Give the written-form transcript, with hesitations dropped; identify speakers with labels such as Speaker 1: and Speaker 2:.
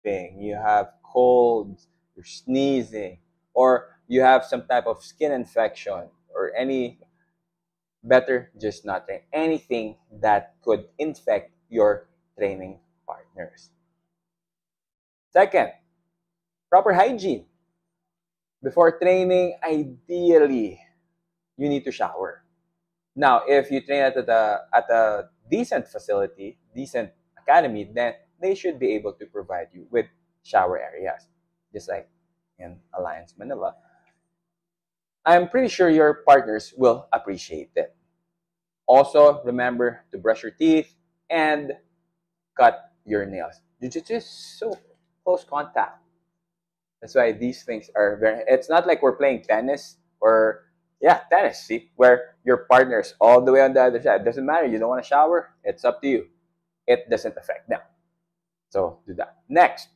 Speaker 1: coughing, you have colds, you're sneezing, or you have some type of skin infection or any, better just not train anything that could infect your training partners. Second, proper hygiene. Before training, ideally, you need to shower. Now, if you train at a decent facility, decent academy, then they should be able to provide you with shower areas, just like in Alliance Manila. I'm pretty sure your partners will appreciate it. Also, remember to brush your teeth and cut your nails. Jiu-jitsu is so close contact. That's why these things are very. It's not like we're playing tennis or, yeah, tennis. See, where your partner's all the way on the other side. Doesn't matter. You don't want to shower. It's up to you. It doesn't affect them. So do that. Next,